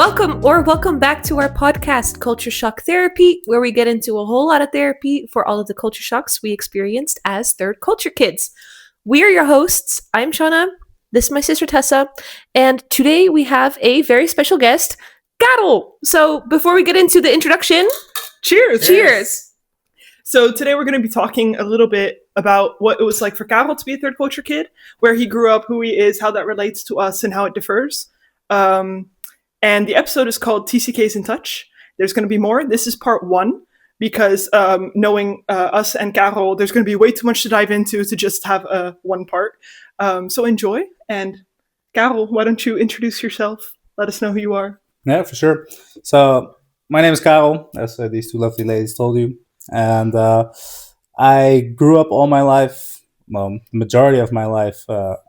Welcome back to our podcast, Culture Shock Therapy, where we get into a whole lot of therapy for all of the culture shocks we experienced as third culture kids. We are your hosts. I'm Shauna. This is my sister Tessa. And today we have a very special guest, Carel. So before we get into the introduction, cheers. So today we're going to be talking a little bit about what it was like for Carel to be a third culture kid, where he grew up, who he is, how that relates to us, and how it differs. And the episode is called TCK's in Touch. There's going to be more. This is part one, because knowing us and Carel, there's going to be way too much to dive into to just have one part. So enjoy. And Carel, why don't you introduce yourself? Let us know who you are. Yeah, for sure. So my name is Carel, as these two lovely ladies told you. And I grew up all my life, the majority of my life,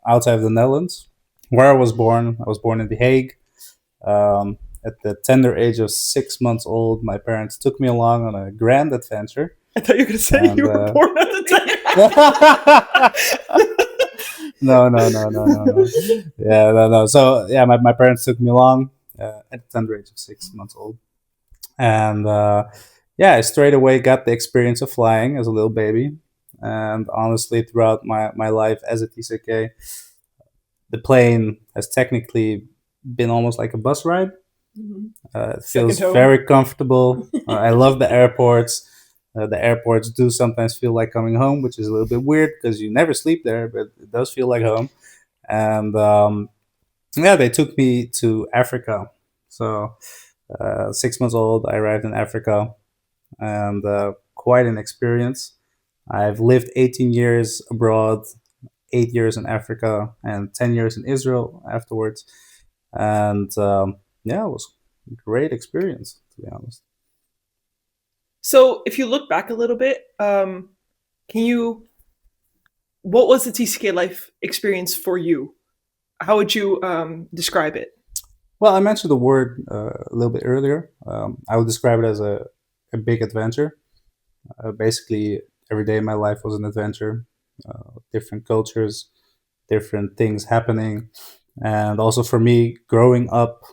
outside of the Netherlands. Where I was born in The Hague. At the tender age of 6 months old, my parents took me along on a grand adventure. I thought you were going to say you were born at the time. No. Yeah, no. So, yeah, my parents took me along at the tender age of 6 months old. And, I straight away got the experience of flying as a little baby. And honestly, throughout my life as a TCK, the plane has technically been almost like a bus ride. It feels very comfortable. I love the airports. The airports do sometimes feel like coming home, which is a little bit weird because you never sleep there, but it does feel like home. And they took me to Africa. So 6 months old, I arrived in Africa, and quite an experience. I've lived 18 years abroad, 8 years in Africa, and 10 years in Israel afterwards. And it was a great experience, to be honest. So if you look back a little bit, what was the TCK life experience for you? How would you describe it? Well, I mentioned the word a little bit earlier. I would describe it as a big adventure. Basically, every day in my life was an adventure. Different cultures, different things happening. And also for me, growing up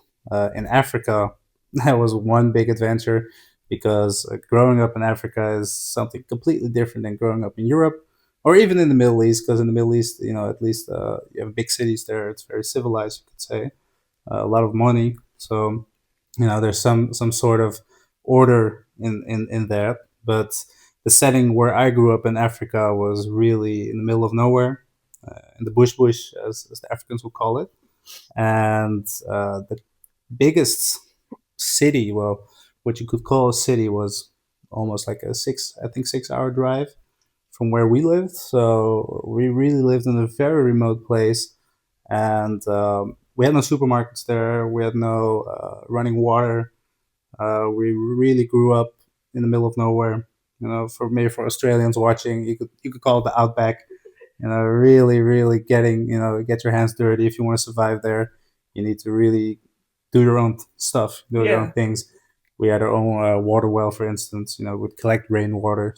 in Africa, that was one big adventure, because growing up in Africa is something completely different than growing up in Europe or even in the Middle East, because in the Middle East, at least you have big cities there. It's very civilized, you could say, a lot of money. So, there's some sort of order in that. But the setting where I grew up in Africa was really in the middle of nowhere, in the bush, as the Africans would call it. And the biggest city, well, what you could call a city, was almost like a 6-hour drive from where we lived. So we really lived in a very remote place, and we had no supermarkets there. We had no running water. We really grew up in the middle of nowhere. For Australians watching, you could call it the outback. Really getting, get your hands dirty if you want to survive there. You need to really do your own stuff, your own things. We had our own water well, for instance. We'd collect rainwater,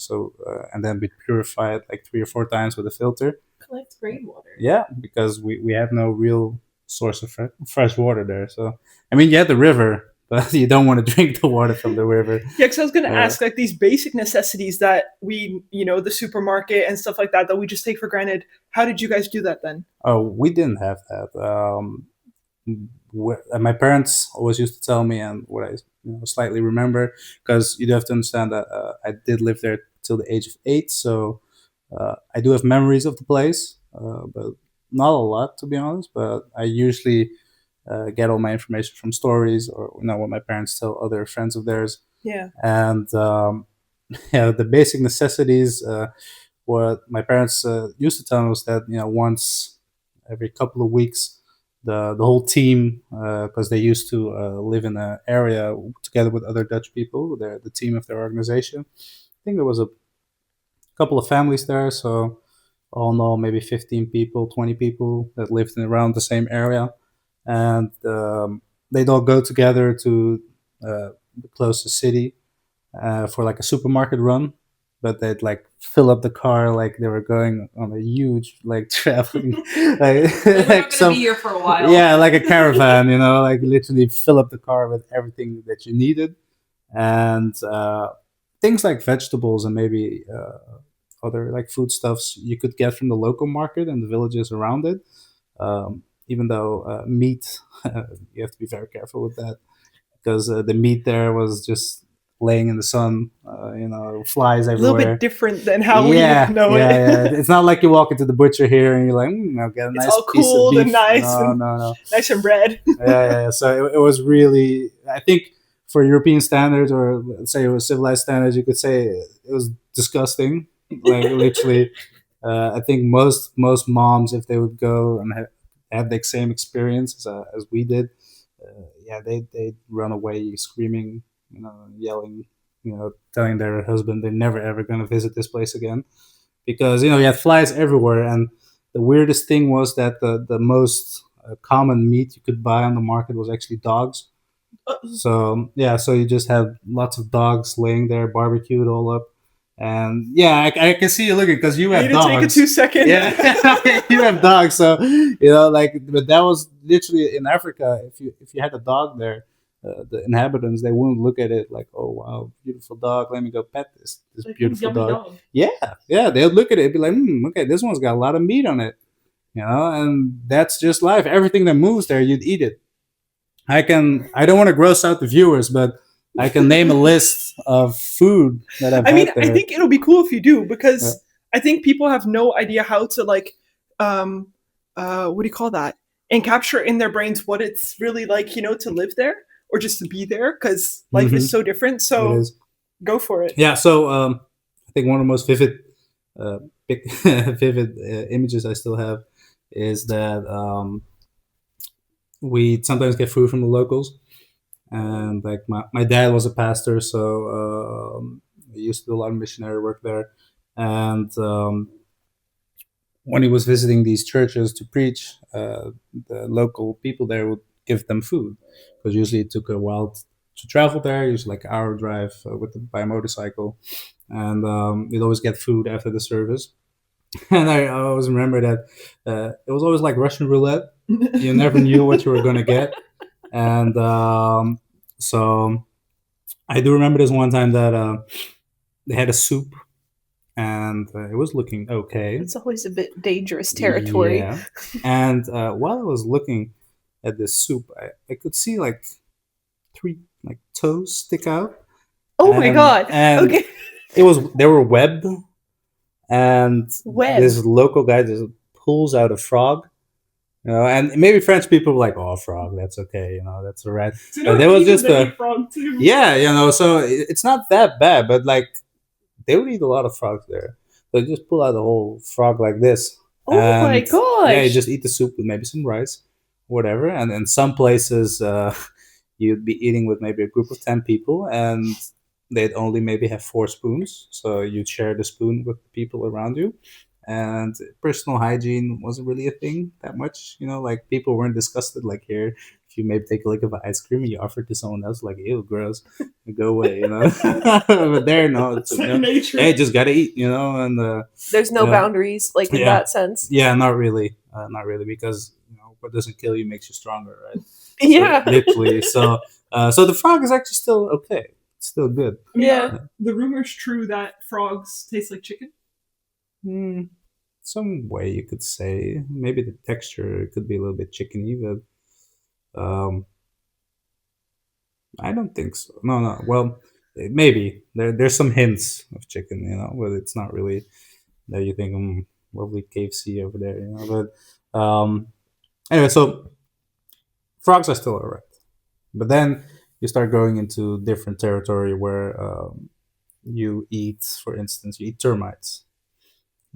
and then we'd purify it like 3 or 4 times with a filter. Collect rainwater? Yeah, because we had no real source of fresh water there. So, you had the river, but you don't want to drink the water from the river. Yeah, because I was going to ask, like, these basic necessities that we, the supermarket and stuff like that we just take for granted. How did you guys do that then? Oh, we didn't have that. My parents always used to tell me, and what I slightly remember, because you do have to understand that I did live there till the age of 8, so I do have memories of the place, but not a lot, to be honest. But I usually get all my information from stories, or what my parents tell other friends of theirs. Yeah. And the basic necessities, what my parents used to tell me was that once every couple of weeks, the whole team, because they used to live in an area together with other Dutch people, the team of their organization. I think there was a couple of families there, so all in all, maybe 15 people, 20 people that lived in around the same area. And they'd all go together to the closest city for like a supermarket run. but they'd like fill up the car like they were going on a huge like traveling like, We're like not gonna be here for a while. yeah, like a caravan, like literally fill up the car with everything that you needed, and things like vegetables and maybe other like foodstuffs you could get from the local market and the villages around it. Even though meat, you have to be very careful with that because the meat there was just laying in the sun, flies A little everywhere. bit different than how Yeah, we know yeah, it. yeah. It's not like you walk into the butcher here and you're like, I'll get a It's nice all piece of cooled beef. and nice No, and no, no. nice and red. Yeah. So it was really, I think, for European standards, or let's say it was civilized standards, you could say it was disgusting. Like literally, I think most moms, if they would go and have the same experience as we did, yeah, they'd run away screaming, yelling, telling their husband they're never ever going to visit this place again, because you had flies everywhere. And the weirdest thing was that the most common meat you could buy on the market was actually dogs. So yeah, so you just had lots of dogs laying there, barbecued all up, and yeah, I can see you looking because you I have need to take a dogs. 2-second. Yeah, you have dogs, so but that was literally in Africa. If you had a dog there, the inhabitants, they wouldn't look at it like, oh wow, beautiful dog, let me go pet this Like, beautiful yummy dog. Yeah, they would look at it and be like, okay, this one's got a lot of meat on it, and that's just life. Everything that moves there, you'd eat it. I don't want to gross out the viewers, but I can name a list of food that I've had there. I think it'll be cool if you do, because Yeah. I think people have no idea how to what do you call that? And capture in their brains what it's really like, to live there or just to be there, because life is so different. It So is. go for it. Yeah. So I think one of the most vivid, vivid images I still have is that we sometimes get food from the locals, and like my dad was a pastor, so he used to do a lot of missionary work there, and when he was visiting these churches to preach, the local people there would give them food, because usually it took a while to travel there, usually like an hour drive by a motorcycle, and you'd always get food after the service. And I always remember that it was always like Russian roulette. You never knew what you were going to get. And so I do remember this one time that they had a soup, and it was looking okay. It's always a bit dangerous territory. Yeah. And while I was looking at this soup, I could see like 3 like toes stick out. Oh my god. And okay. they were webbed, and this local guy just pulls out a frog. And maybe French people were like, "Oh, frog, that's okay, that's all right." But there was just a frog too. yeah, so it's not that bad, but like they would eat a lot of frogs there. So you just pull out the whole frog like this. Oh my gosh! Yeah, you just eat the soup with maybe some rice, whatever. And in some places, you'd be eating with maybe a group of 10 people, and they'd only maybe have 4 spoons, so you'd share the spoon with the people around you. And personal hygiene wasn't really a thing that much, like people weren't disgusted like here. If you maybe take a lick of ice cream and you offer it to someone else, like, ew, gross, go away, But there, no, it's nature. hey, just gotta eat, and there's no boundaries, like in that sense. Yeah, not really, because what doesn't kill you makes you stronger, right? Yeah, so, literally. So the frog is actually still okay. It's still good. Yeah. The rumor's true that frogs taste like chicken. Some way you could say. Maybe the texture could be a little bit chickeny, but I don't think so. No. Well, maybe there's some hints of chicken, but it's not really that you think, lovely KFC over there, But anyway, so frogs are still alright, but then you start going into different territory where you eat, for instance, you eat termites.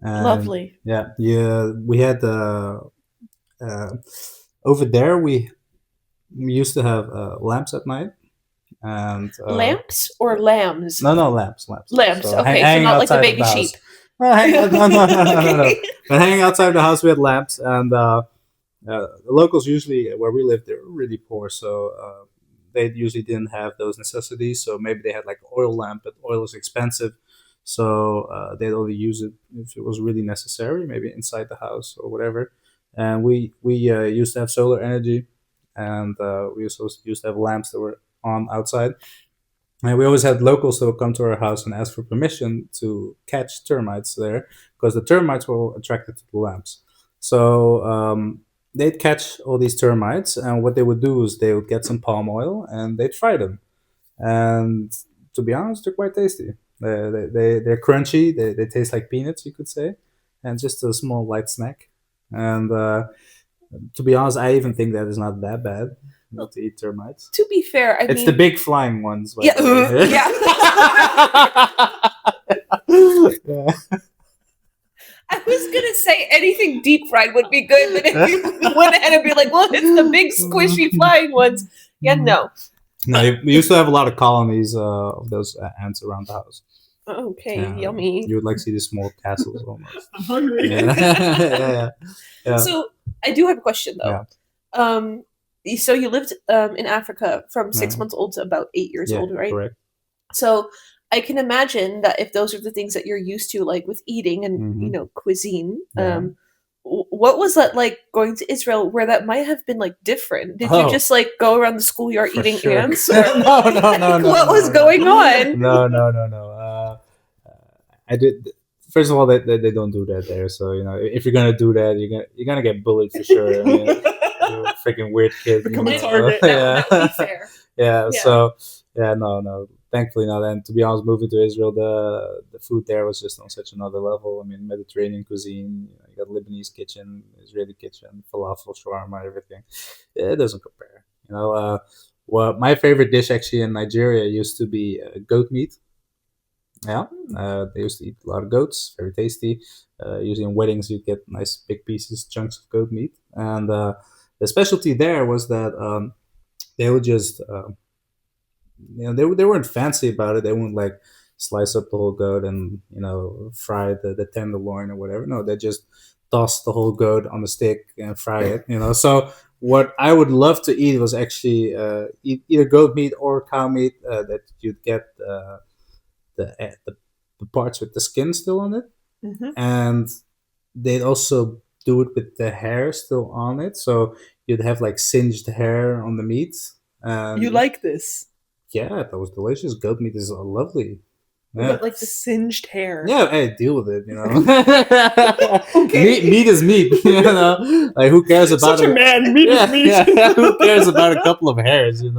And lovely. Yeah. We had over there. We used to have lamps at night, and lamps or lambs? No, lamps. Lamps. So okay, so not like the baby sheep. No. But hanging outside the house, we had lamps, and the locals usually where we lived, they were really poor, so they usually didn't have those necessities. So maybe they had like an oil lamp, but oil is expensive. So they'd only use it if it was really necessary, maybe inside the house or whatever. And we used to have solar energy, and we also used to have lamps that were on outside. And we always had locals that would come to our house and ask for permission to catch termites there, because the termites were attracted to the lamps. So they'd catch all these termites, and what they would do is they would get some palm oil and they'd fry them. And to be honest, they're quite tasty. They're crunchy. They taste like peanuts, you could say, and just a small light snack. And to be honest, I even think that is not that bad, not to eat termites. To be fair, I It's mean, the big flying ones. by Yeah, the way. yeah. Yeah. I was gonna say anything deep fried would be good, but if you went ahead and be like, well, it's the big squishy flying ones. Yeah, no. No, we used to have a lot of colonies of those ants around the house. Okay, Yeah. yummy. You would like see the small castles almost. I'm hungry. Yeah. So I do have a question though. So you lived in Africa from 6 months old to about 8 years old, right? Correct. So I can imagine that if those are the things that you're used to, like with eating and cuisine, Yeah. what was that like going to Israel, where that might have been like different? Did you just like go around the schoolyard For eating sure. ants? Or, No. what was going on? No. I did. First of all, they don't do that there. So if you're gonna do that, you're gonna get bullied for sure. I mean, you're a freaking weird kid. Become a know. target. That would be fair. Yeah. Yeah. So no. Thankfully not. And to be honest, moving to Israel, the food there was just on such another level. I mean, Mediterranean cuisine. You got Lebanese kitchen, Israeli kitchen, falafel, shawarma, everything. It doesn't compare. Well, my favorite dish actually in Nigeria used to be goat meat. Yeah, they used to eat a lot of goats, very tasty. Usually in weddings, you get nice big pieces, chunks of goat meat. And the specialty there was that they would just, they weren't fancy about it. They wouldn't like slice up the whole goat and fry the tenderloin or whatever. No, they just toss the whole goat on the stick and fry it. So what I would love to eat was actually either goat meat or cow meat that you'd get. The parts with the skin still on it, and they'd also do it with the hair still on it, so you'd have like singed hair on the meat. You like this? Yeah, that was delicious. Goat meat is lovely. But like the Singed hair. Yeah, hey, deal with it. Okay. Meat is meat. Like who cares about Such a man. Meat is meat. Yeah, who cares about a couple of hairs? And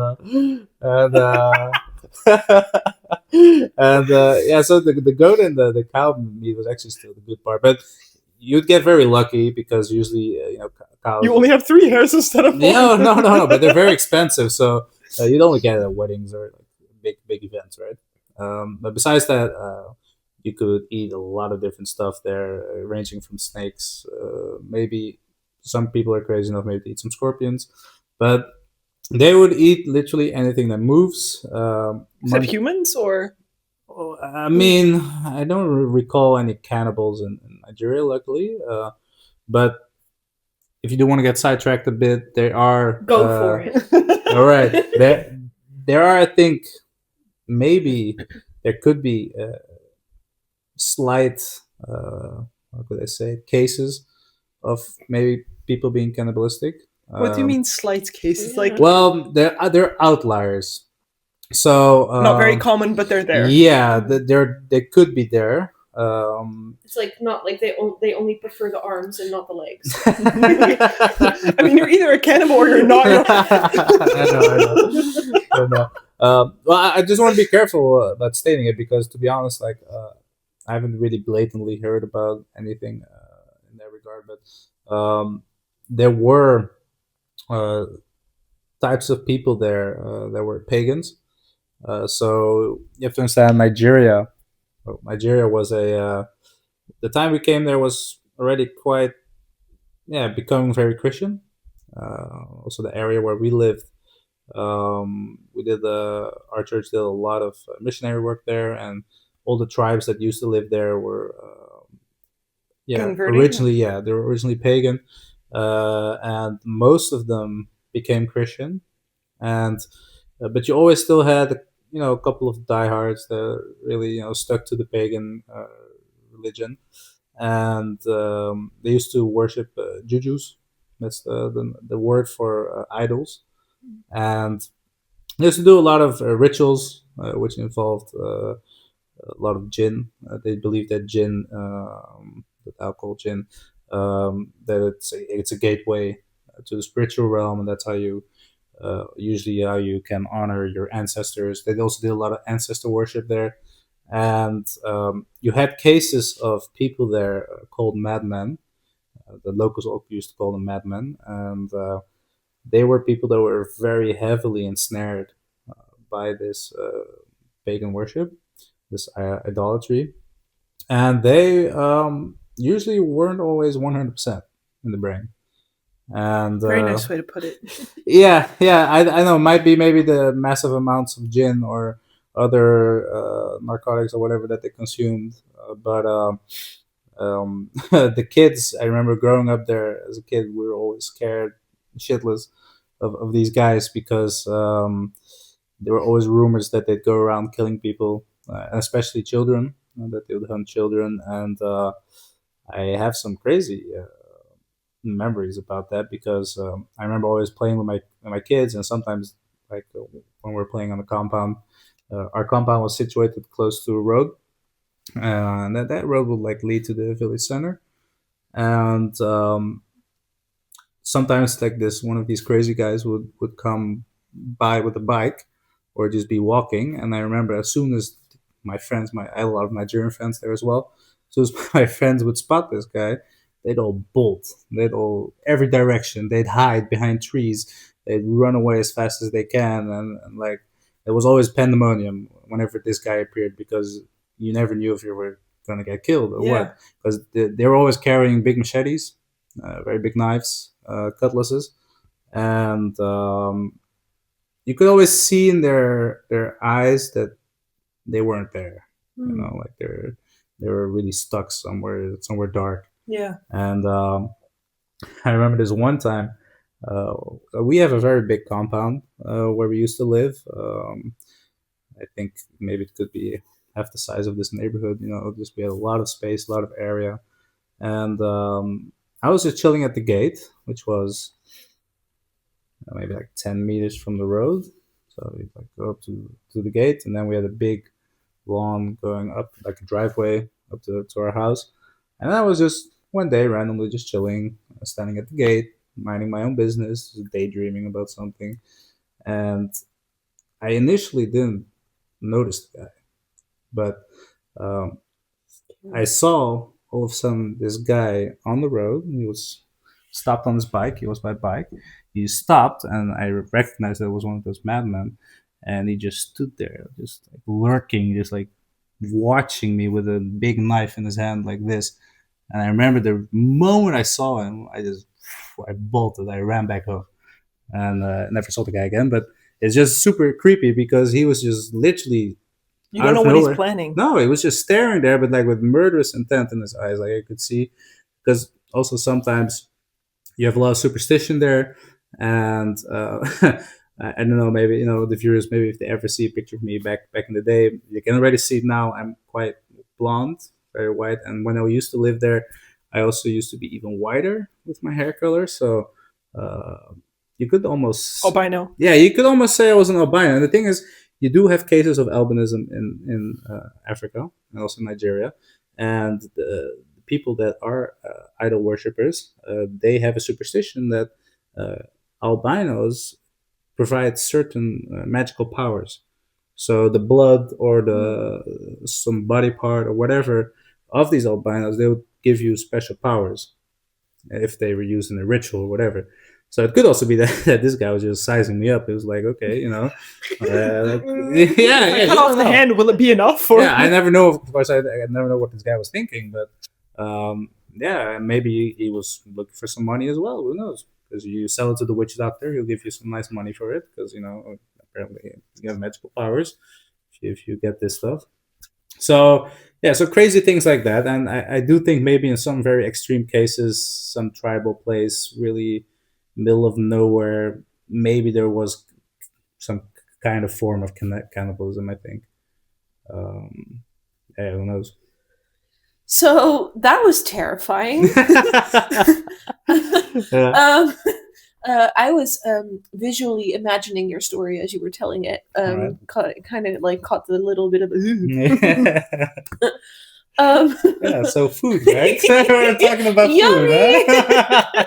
so the goat and the cow meat was actually still the good part, but you'd get very lucky because usually cows. You only have 3 hairs instead of 4. No, but they're very expensive, so you'd only get it at weddings or like big events, right? But besides that, you could eat a lot of different stuff there, ranging from snakes. Maybe some people are crazy enough maybe to eat some scorpions, but they would eat literally anything that moves. Is it humans or? I mean, I don't recall any cannibals in Nigeria, luckily. But if you do want to get sidetracked a bit, there are. Go for it. All right, there are. I think maybe there could be slight. How could I say cases of maybe people being cannibalistic. What do you mean slight cases? Like Well, they're outliers. So not very common, but they're there. Yeah, they could be there. It's like not like they only prefer the arms and not the legs. I mean, you're either a cannibal or you're not. I know. Well, I just want to be careful about stating it because, to be honest, like I haven't really blatantly heard about anything in that regard. But there were types of people there that were pagans. So you have to understand Nigeria. Nigeria was the time we came there was already quite becoming very Christian. Also the area where we lived, we did our church did a lot of missionary work there, and all the tribes that used to live there were Converting? originally they were originally pagan, and most of them became Christian, and but you always still had a couple of diehards that really stuck to the pagan religion, and they used to worship jujus. That's the word for idols, and they used to do a lot of rituals, which involved a lot of gin. They believe that gin, that alcohol gin, that it's a gateway to the spiritual realm, and that's how you usually how you can honor your ancestors. They also did a lot of ancestor worship there, and you had cases of people there called madmen. The locals all used to call them madmen, and they were people that were very heavily ensnared by this pagan worship, this idolatry, and they usually weren't always 100% in the brain. And Very nice way to put it. yeah, I know it might be maybe the massive amounts of gin or other narcotics or whatever that they consumed, but the kids, I remember growing up there as a kid, we were always scared shitless of these guys because there were always rumors that they'd go around killing people, especially children, that they would hunt children. And I have some crazy memories about that because I remember always playing with my kids, and sometimes like when we are playing on the compound, our compound was situated close to a road, and that road would like lead to the village center, and sometimes like this one of these crazy guys would come by with a bike or just be walking. And I remember as soon as my friends, I had a lot of Nigerian friends there as well, so as my friends would spot this guy, they'd all bolt, they'd all every direction, they'd hide behind trees, they'd run away as fast as they can, and like there was always pandemonium whenever this guy appeared because you never knew if you were going to get killed or what, because they were always carrying big machetes, very big knives, cutlasses, and you could always see in their eyes that they weren't there. Like they were really stuck somewhere dark. Yeah. And I remember this one time. We have a very big compound where we used to live. I think maybe it could be half the size of this neighborhood. Just we had a lot of space, a lot of area, and I was just chilling at the gate, which was maybe like 10 meters from the road. So we like go up to the gate, and then we had a big lawn going up, like a driveway up to our house. And I was just one day randomly just chilling, standing at the gate, minding my own business, just daydreaming about something. And I initially didn't notice the guy, but um, I saw all of a sudden this guy on the road. He was stopped on his bike. He was by bike. He stopped, and I recognized that it was one of those madmen. And he just stood there, just like lurking, just like watching me with a big knife in his hand like this. And I remember the moment I saw him, I bolted. I ran back home and never saw the guy again. But it's just super creepy because he was just literally You out don't know of what he's nowhere. planning. No, he was just staring there, but like with murderous intent in his eyes. Like I could see, because also sometimes you have a lot of superstition there, and I don't know, maybe the viewers, maybe if they ever see a picture of me back in the day, you can already see now I'm quite blonde, very white, and when I used to live there, I also used to be even whiter with my hair color. So uh, you could almost Albino. yeah, you could almost say I was an albino. And the thing is, you do have cases of albinism in Africa and also Nigeria, and the people that are idol worshippers, they have a superstition that uh, albinos provide certain magical powers. So the blood or the some body part or whatever of these albinos, they would give you special powers if they were used in a ritual or whatever. So it could also be that, that this guy was just sizing me up. It was like, okay, yeah, If I yeah, cut you off don't the know. hand, will it be enough? Or Yeah, I never know. Of course, I never know what this guy was thinking, but yeah, maybe he was looking for some money as well. Who knows? Because you sell it to the witch doctor, he'll give you some nice money for it. Because apparently you have magical powers if you get this stuff. So yeah, so crazy things like that, and I do think maybe in some very extreme cases, some tribal place, really middle of nowhere, maybe there was some kind of form of cannibalism, I think. Yeah, who knows? So that was terrifying. Yeah. um, I was visually imagining your story as you were telling it. Alright. Kind of like caught the little bit of. Yeah. Um, Yeah, so food, right? We're talking about food, Yummy! huh?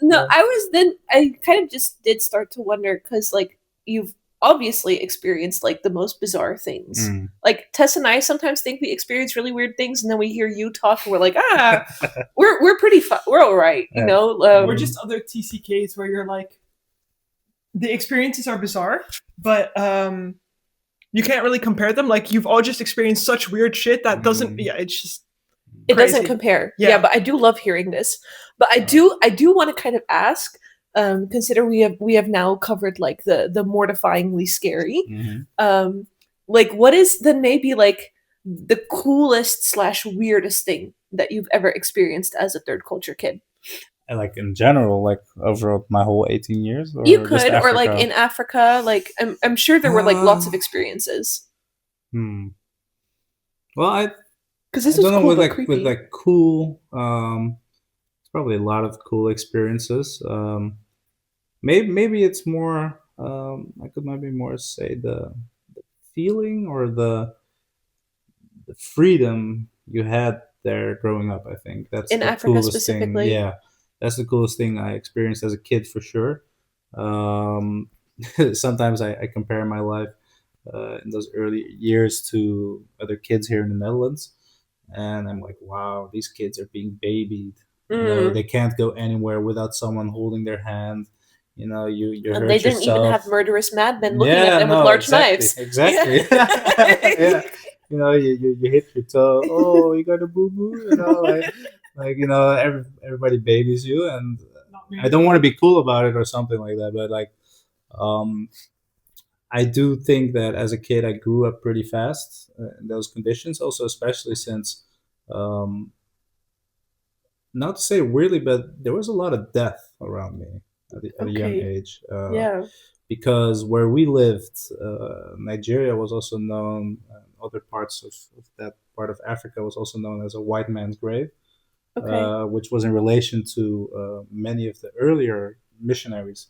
No, I kind of just did start to wonder because like you've obviously experienced like the most bizarre things. Mm. Like Tess and I sometimes think we experience really weird things, and then we hear you talk, and we're like, we're pretty we're all right, you Yeah. know. Or just other TCKs where you're like, the experiences are bizarre, but you can't really compare them. Like you've all just experienced such weird shit that doesn't. Yeah, it's just. It Crazy. doesn't compare. Yeah. Yeah, but I do love hearing this. But I do want to kind of ask, consider we have now covered like the mortifyingly scary. Mm-hmm. Like what is then maybe like the coolest / weirdest thing that you've ever experienced as a third culture kid? And like in general, like over my whole 18 years, or You just could, or like Africa? in Africa, like I'm sure there were like lots of experiences. Well, I Because this I is don't know cool with but like creepy. cool. It's probably a lot of cool experiences. Maybe it's more. I could maybe more say the feeling or the freedom you had there growing up. I think that's In the Africa coolest thing. specifically. Yeah, that's the coolest thing I experienced as a kid for sure. Um, Sometimes I compare my life in those early years to other kids here in the Netherlands, and I'm like, wow, these kids are being babied. You know, they can't go anywhere without someone holding their hand. You know, you And hurt they didn't even yourself. have murderous madmen looking at Yeah, them with no, large exactly, knives. exactly. Yeah. Yeah, you know, you hit your toe. Oh, you got a boo boo. You know, like you know, everybody babies you, and I don't want to be cool about it or something like that, but like, um, I do think that as a kid, I grew up pretty fast in those conditions. Also, especially since, um, not to say weirdly, but there was a lot of death around me at a young Okay. age. Yeah. Because where we lived, Nigeria was also known. Other parts of that part of Africa was also known as a white man's grave, Okay. which was in relation to many of the earlier missionaries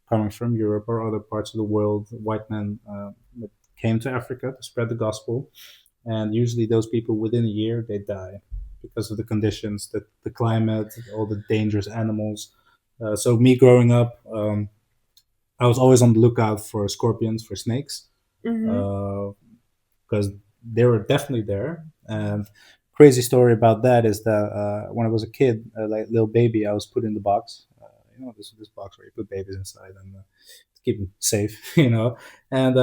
coming from Europe or other parts of the world. White men that came to Africa to spread the gospel, and usually those people within a year they die because of the conditions, the climate, all the dangerous animals. So me growing up. I was always on the lookout for scorpions, for snakes, because they were definitely there. And crazy story about that is that when I was a kid, like little baby, I was put in the box. You know, this box where you put babies inside and to keep them safe. You know, and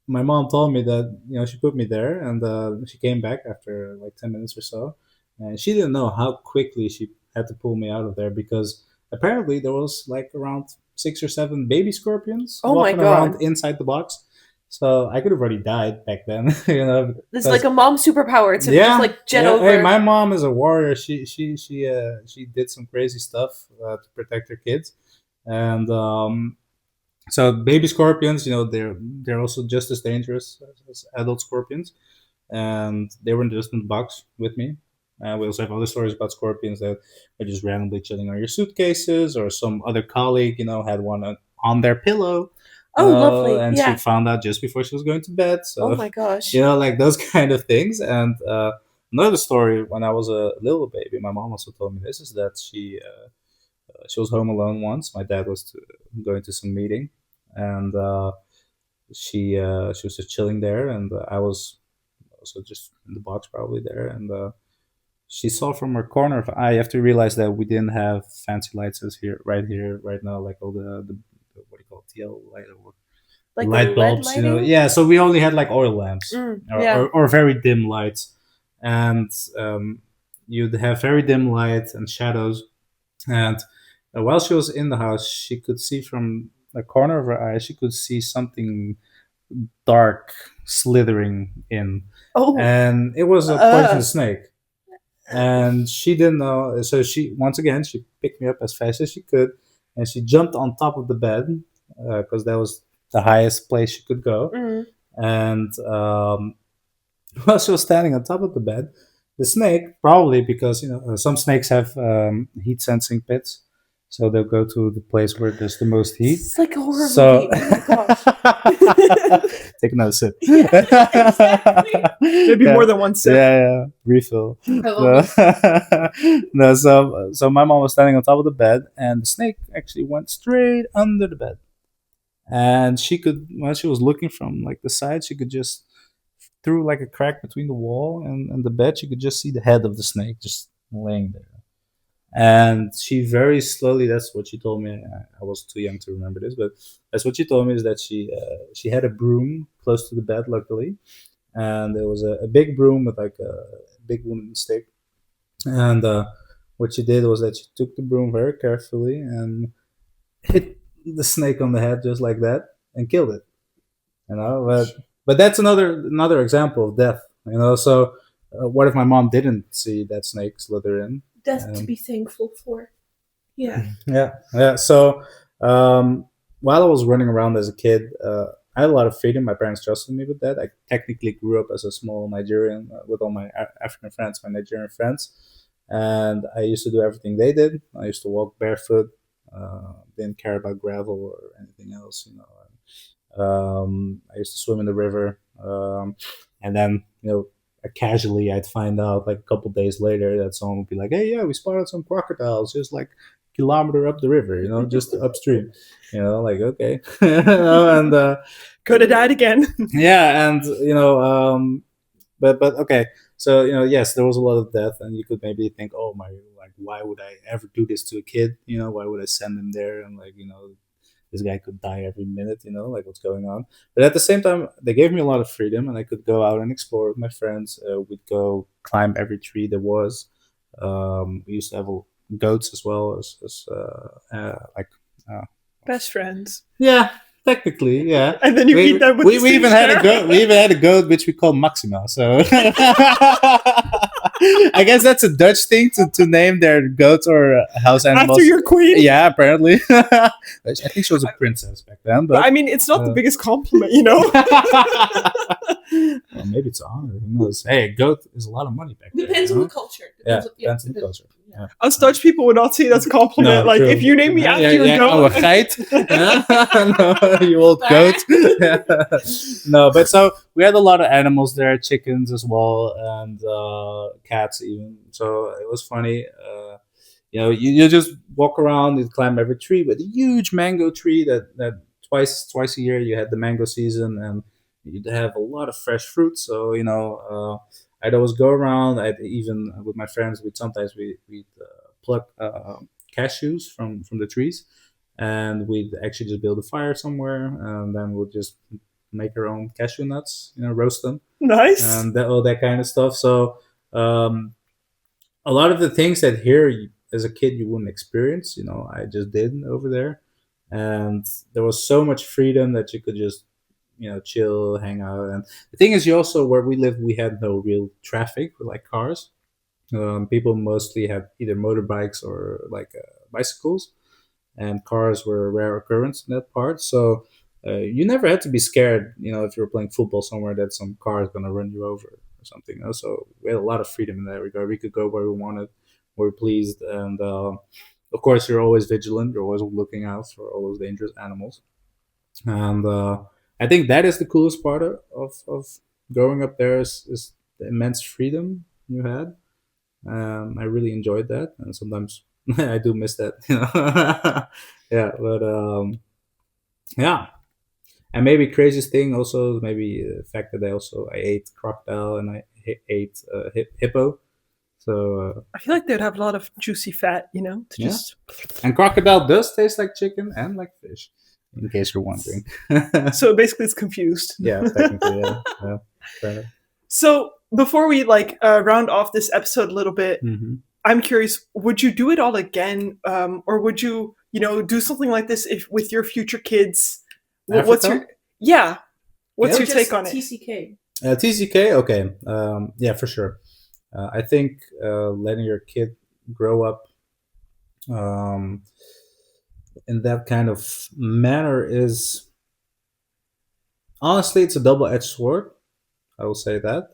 my mom told me that she put me there, and she came back after like 10 minutes or so, and she didn't know how quickly she had to pull me out of there because apparently there was like around 6 or 7 baby scorpions Oh my walking around god. inside the box. So I could have already died back then, This is like because a mom superpower to just yeah, like jet yeah. Hey, over. my mom is a warrior. She did some crazy stuff to protect her kids, and so baby scorpions, they're also just as dangerous as adult scorpions, and they were just in the box with me. We also have other stories about scorpions that are just randomly chilling on your suitcases, or some other colleague, had one on their pillow, Oh, lovely. and she Yeah. found out just before she was going to bed. Oh So, my gosh. like those kind of things. And another story, when I was a little baby, my mom also told me this, is that she was home alone once. My dad was going to some meeting, and she was just chilling there, and I was also just in the box probably there, and she saw from her corner of eye. You have to realize that we didn't have fancy lights as here right now, like all the what do you call it, TL light or the Like the light LED bulbs. lighting? Yeah, so we only had like oil lamps, Yeah. or very dim lights, and you'd have very dim light and shadows. And while she was in the house, she could see from the corner of her eye, she could see something dark slithering in, Oh. and it was a poisonous snake. And she didn't know, so she once again she picked me up as fast as she could, and she jumped on top of the bed because that was the highest place she could go. Mm. And while she was standing on top of the bed, the snake, probably because some snakes have heat sensing pits, so they'll go to the place where there's the most heat. It's like a horror So movie. Oh my gosh. take another sip. Yeah, exactly. Maybe more than one sip. Yeah, refill. I love No, so my mom was standing on top of the bed, and the snake actually went straight under the bed. And she could, when she was looking from like the side, she could just through like a crack between the wall and the bed, she could just see the head of the snake just laying there. And she very slowly, that's what she told me. I was too young to remember this, but that's what she told me, is that she had a broom close to the bed, luckily, and there was a big broom with like a big wooden stick. And what she did was that she took the broom very carefully and hit the snake on the head just like that and killed it. But that's another example of death. So what if my mom didn't see that snake slither in? Death to be thankful for. Yeah. Yeah. So while I was running around as a kid, I had a lot of freedom. My parents trusted me with that. I technically grew up as a small Nigerian with all my African friends, my Nigerian friends, and I used to do everything they did. I used to walk barefoot. Didn't care about gravel or anything else. I used to swim in the river, and then casually I'd find out like a couple days later that someone would be like, "Hey, yeah, we spotted some crocodiles just like kilometer up the river, just upstream." Like okay, and Could have died again. yeah, and but okay. So yes, there was a lot of death, and you could maybe think, "Oh my, like why would I ever do this to a kid? Why would I send him there and like this guy could die every minute, like what's going on?" But at the same time, they gave me a lot of freedom, and I could go out and explore with my friends. We'd go climb every tree there was. We used to have goats as well as like Best friends. yeah, technically, yeah. And then you eat them with we the even had a goat. We even had a goat which we called Maxima. So I guess that's a Dutch thing to name their goats or house animals After your queen. Yeah, apparently. I think she was a princess back then, but I mean, it's not the biggest compliment, well, maybe it's an honor. Who knows? Hey, a goat is a lot of money back then. Depends on the culture. Depends on the culture. Yeah. Us Dutch people would not see that as a compliment. No, like, true. if you name me after your goat. Oh, a geit. No, you old goat. No, but so we had a lot of animals there, chickens as well, and cats even. So it was funny. You just walk around, you climb every tree, with a huge mango tree that twice a year you had the mango season, and you'd have a lot of fresh fruit. So I'd always go around. I'd even with my friends, we'd pluck cashews from the trees, and we'd actually just build a fire somewhere, and then we'd just make our own cashew nuts, roast them, Nice. and all that kind of stuff. So a lot of the things that here as a kid you wouldn't experience, I just did over there, and there was so much freedom that you could just chill, hang out. And the thing is, you also, where we lived, we had no real traffic with like cars. People mostly had either motorbikes or like bicycles, and cars were a rare occurrence in that part. So you never had to be scared, if you were playing football somewhere, that some car is going to run you over or something. So we had a lot of freedom in that regard. We could go where we wanted, where we pleased, and of course you're always vigilant. You're always looking out for all those dangerous animals, and I think that is the coolest part of growing up there is the immense freedom you had. I really enjoyed that, and sometimes I do miss that. Yeah, but yeah, and maybe craziest thing also maybe the fact that I ate crocodile and I ate hippo. So I feel like they'd have a lot of juicy fat, just. And crocodile does taste like chicken and like fish, in case you're wondering. So basically, it's confused. Yeah, technically, yeah. Fair enough. So before we round off this episode a little bit, I'm curious: would you do it all again, or would you, do something like this with your future kids? What's your take on it? TCK. TCK, okay, yeah, for sure. I think letting your kid grow up in that kind of manner is Honestly, it's a double-edged sword. I will say that.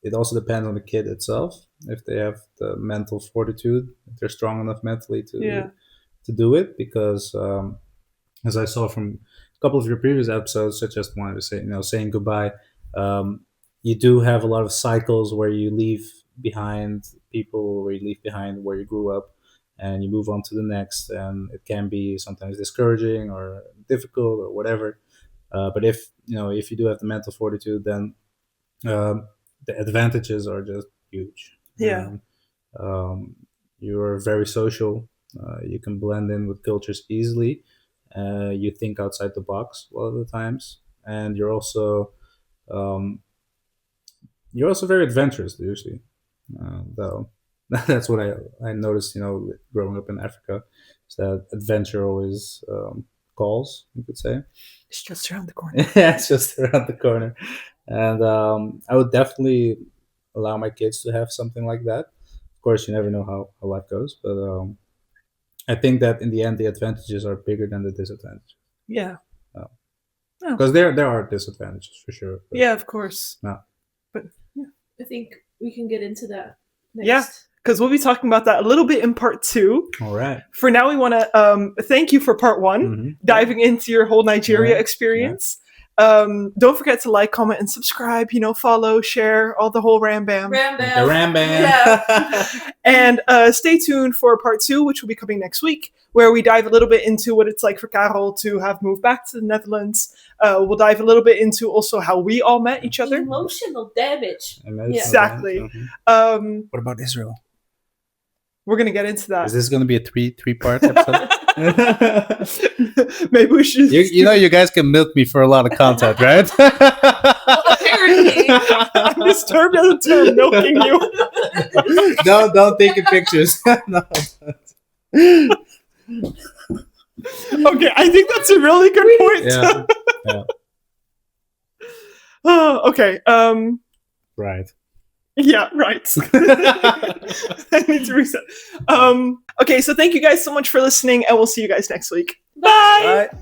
It also depends on the kid itself, if they have the mental fortitude, if they're strong enough mentally Yeah. to do it. Because as I saw from a couple of your previous episodes, such as the one to say, saying goodbye, um, you do have a lot of cycles where you leave behind people, where you leave behind where you grew up, and you move on to the next, and it can be sometimes discouraging or difficult or whatever. But if you do have the mental fortitude, then um, the advantages are just huge. Yeah. Um, you're very social. You can blend in with cultures easily. You think outside the box a lot of the times, and um, you're also very adventurous usually. Though that's what I noticed. Growing up in Africa, is that adventure always calls. You could say. It's just around the corner. Yeah, it's just around the corner. And I would definitely allow my kids to have something like that. Of course, you never know how life goes, but I think that in the end, the advantages are bigger than the disadvantages. Yeah. Because there are disadvantages for sure. But Yeah, of course. No. But I think we can get into that next. Yeah. Because we'll be talking about that a little bit in part 2. All right. For now, we want to thank you for part 1, diving into your whole Nigeria experience. Don't forget to like, comment, and subscribe. Follow, share, all the whole ram bam. The ram bam. Yeah. And stay tuned for part 2, which will be coming next week, where we dive a little bit into what it's like for Carel to have moved back to the Netherlands. We'll dive a little bit into also how we all met each other. Emotional damage. Exactly. What about Israel? We're going to get into that. Is this going to be a three-part episode? Maybe we should. You guys can milk me for a lot of content, right? Apparently. I'm disturbed at the term milking you. Don't take pictures. No. Okay, I think that's a really good point. Yeah. Okay. Right. Yeah, right. I need to reset. Okay, so thank you guys so much for listening, and we'll see you guys next week. Bye! Bye.